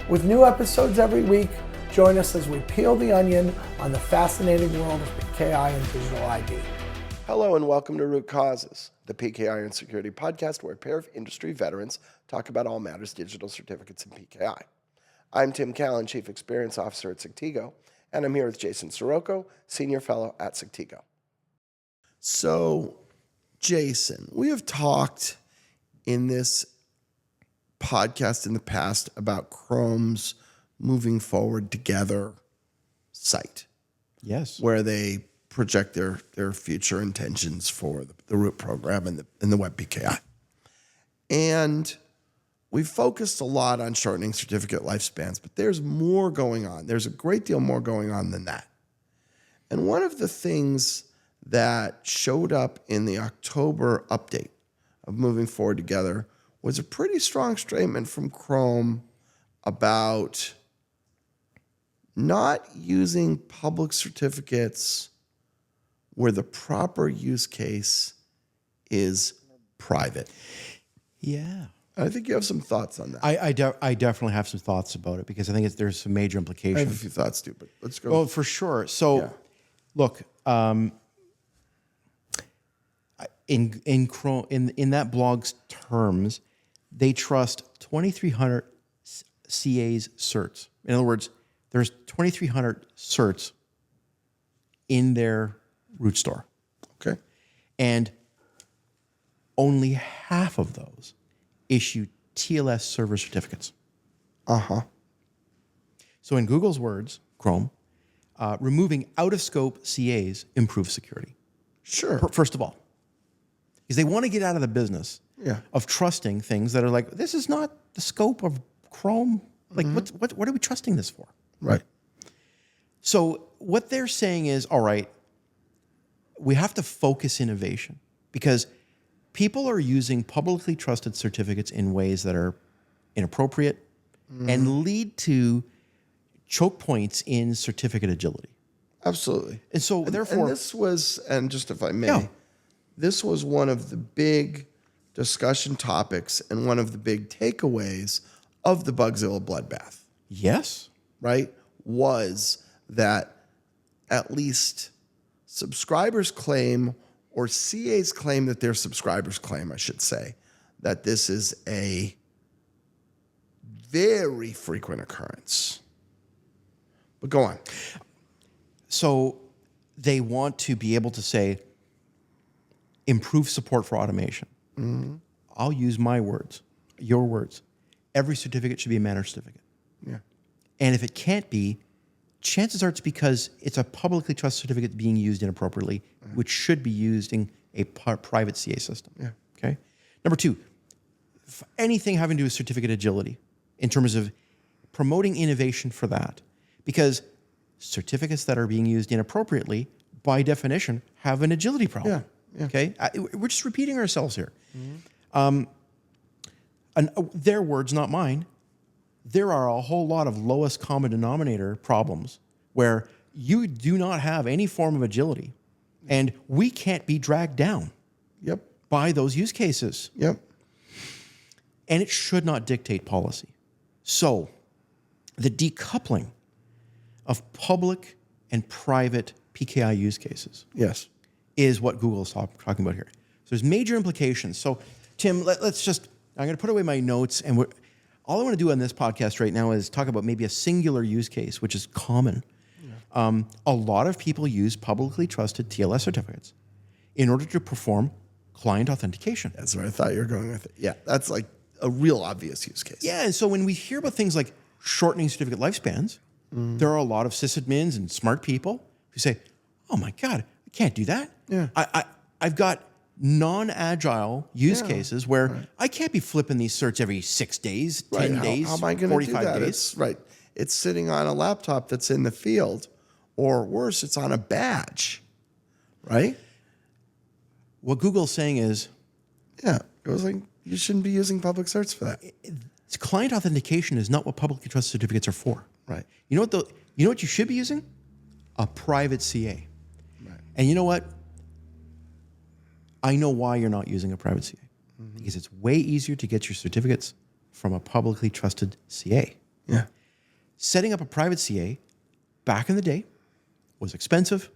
With new episodes every week, join us as we peel the onion on the fascinating world of PKI and digital ID. Hello and welcome to Root Causes, the PKI and Security podcast where a pair of industry veterans talk about all matters digital certificates and PKI. I'm Tim Callan, Chief Experience Officer at Sectigo, and I'm here with Jason Sirocco, Senior Fellow at Sectigo. So, Jason, we have talked in this podcast in the past about Chrome's moving forward together site. Yes. Where they project their future intentions for the root program and the web PKI. And we've focused a lot on shortening certificate lifespans, but there's more going on. There's a great deal more going on than that. And one of the things that showed up in the October update of moving forward together was a pretty strong statement from Chrome about not using public certificates where the proper use case is private. Yeah. I think you have some thoughts on that. I definitely have some thoughts about it because I think there's some major implications. I have a few thoughts too, but let's go. Well, for sure. So, look, in Chrome, in that blog's terms, they trust 2,300 CA's certs. In other words, there's 2,300 certs in their root store. Okay. And only half of those issue TLS server certificates. Uh-huh. So in Google's words, Chrome, removing out-of-scope CAs improves security. Sure. First of all, because they want to get out of the business of trusting things that are like, this is not the scope of Chrome. Like, what are we trusting this for? Right. So what they're saying is, all right, we have to focus innovation because people are using publicly trusted certificates in ways that are inappropriate and lead to choke points in certificate agility. Absolutely. And so therefore... And this was, and just if I may, this was one of the big discussion topics and one of the big takeaways of the Bugzilla bloodbath. Yes. Right? Was that at least subscribers claim, or CAs claim that their subscribers claim, I should say, that this is a very frequent occurrence. But go on. So they want to be able to say, improve support for automation. I'll use my words, your words. Every certificate should be a managed certificate. Yeah. And if it can't be, chances are it's because it's a publicly trusted certificate being used inappropriately, which should be used in a private CA system. Yeah. Okay. Number two, anything having to do with certificate agility in terms of promoting innovation for that, because certificates that are being used inappropriately, by definition, have an agility problem. Yeah. Okay. We're just repeating ourselves here. And their words, not mine. There are a whole lot of lowest common denominator problems where you do not have any form of agility and we can't be dragged down by those use cases. Yep. And it should not dictate policy. So the decoupling of public and private PKI use cases is what Google is talking about here. So there's major implications. So Tim, let's just, I'm going to put away my notes and all I want to do on this podcast right now is talk about maybe a singular use case, which is common. A lot of people use publicly trusted TLS certificates in order to perform client authentication. That's where I thought you were going with it. Yeah, that's like a real obvious use case. Yeah, and so when we hear about things like shortening certificate lifespans, there are a lot of sysadmins and smart people who say, oh my God, I can't do that. Yeah. I've got non-agile use cases where I can't be flipping these certs every 6 days, 10 days, how am I going to do that? days. It's sitting on a laptop that's in the field, or worse, it's on a badge, right? What Google's saying is... Yeah, it was like, you shouldn't be using public certs for that. Client authentication is not what publicly trusted certificates are for. Right. You know what you should be using? A private CA. Right. And you know what? I know why you're not using a private CA. Because it's way easier to get your certificates from a publicly trusted CA. Yeah. setting up a private CA back in the day was expensive,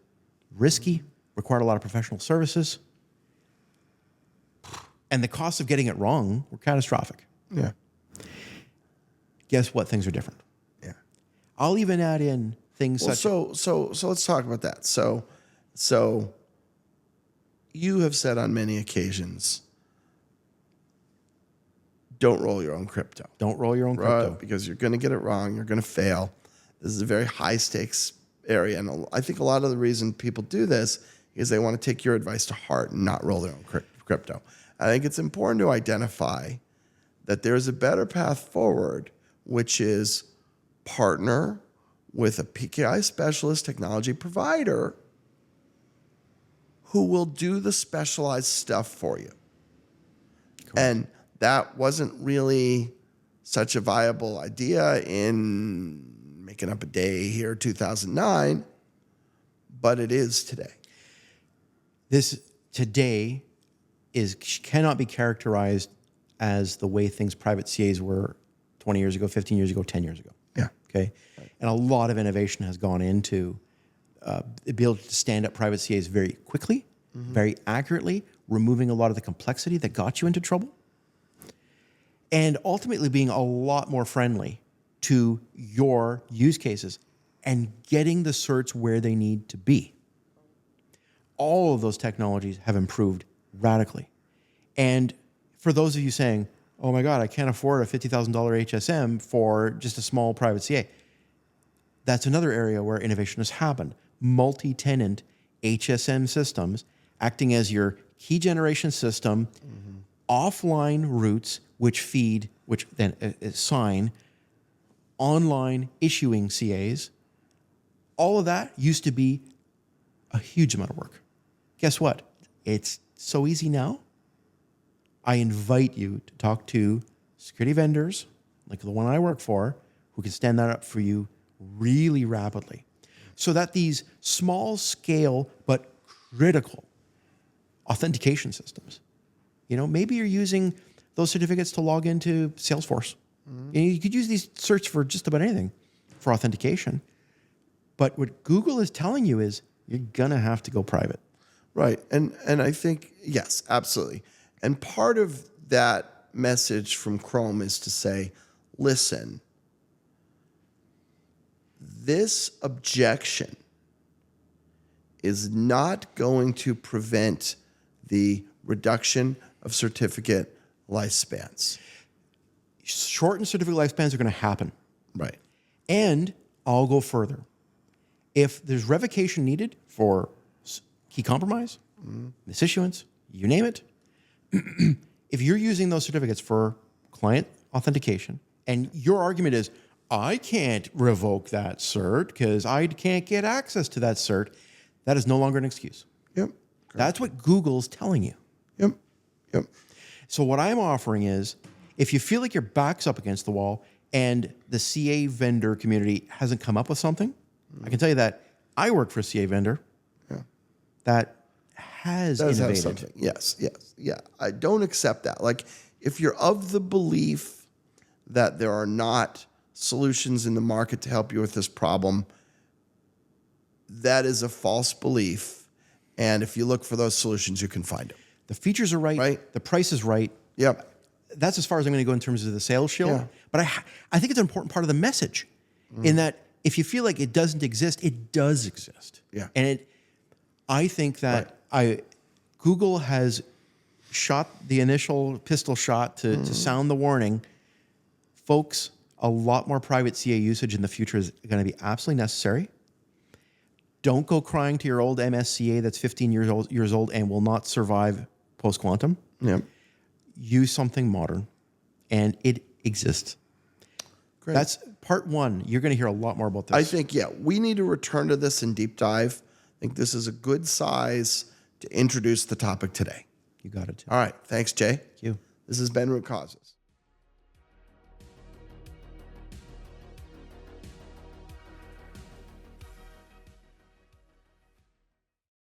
risky, required a lot of professional services, and the costs of getting it wrong were catastrophic. Yeah. Guess what? Things are different. Yeah. I'll even add in things Well, such so let's talk about that. So you have said on many occasions, don't roll your own crypto. don't roll your own crypto. Right, because you're going to get it wrong. You're going to fail. This is a very high stakes area. And I think a lot of the reason people do this is they want to take your advice to heart and not roll their own crypto. I think it's important to identify that there's a better path forward, which is partner with a PKI specialist technology provider who will do the specialized stuff for you. Correct. And that wasn't really such a viable idea in making up a day here, 2009, but it is today. This today cannot be characterized as the way things private CAs were 20 years ago, 15 years ago, 10 years ago. Yeah. Okay. Right. And a lot of innovation has gone into be able to stand up private CAs very quickly, very accurately, removing a lot of the complexity that got you into trouble, and ultimately being a lot more friendly to your use cases and getting the certs where they need to be. All of those technologies have improved radically. And for those of you saying, oh my God, I can't afford a $50,000 HSM for just a small private CA, that's another area where innovation has happened. Multi-tenant HSM systems acting as your key generation system, offline routes which then assign online issuing CAs. All of that used to be a huge amount of work. Guess what? It's so easy now. I invite you to talk to security vendors like the one I work for who can stand that up for you really rapidly so that these small scale but critical authentication systems, maybe you're using those certificates to log into Salesforce. You could use these certs for just about anything for authentication. But what Google is telling you is you're going to have to go private. Right. And I think, yes, absolutely. And part of that message from Chrome is to say, listen, this objection is not going to prevent the reduction of certificate lifespans. Shortened certificate lifespans are going to happen. Right. And I'll go further. If there's revocation needed for key compromise, misissuance, you name it, if you're using those certificates for client authentication and your argument is, I can't revoke that cert because I can't get access to that cert, that is no longer an excuse. Yep. That's what Google's telling you. Yep. So what I'm offering is, if you feel like your back's up against the wall and the CA vendor community hasn't come up with something, I can tell you that I work for a CA vendor that has innovated. Have something. Yes. Yeah. I don't accept that. Like, if you're of the belief that there are not solutions in the market to help you with this problem, that is a false belief. And if you look for those solutions, you can find them. The features are right. The price is right. Yep. That's as far as I'm going to go in terms of the sales shield. Yeah. But I think it's an important part of the message in that if you feel like it doesn't exist, it does exist. Yeah. And I think that Google has shot the initial pistol shot to sound the warning. Folks, a lot more private CA usage in the future is going to be absolutely necessary. Don't go crying to your old MSCA that's 15 years old and will not survive post-quantum. Yep. Use something modern, and it exists. Great. That's part one. You're going to hear a lot more about this. I think, we need to return to this in deep dive. I think this is a good size to introduce the topic today. You got it, Tim. All right. Thanks, Jay. Thank you. This has been Root Causes.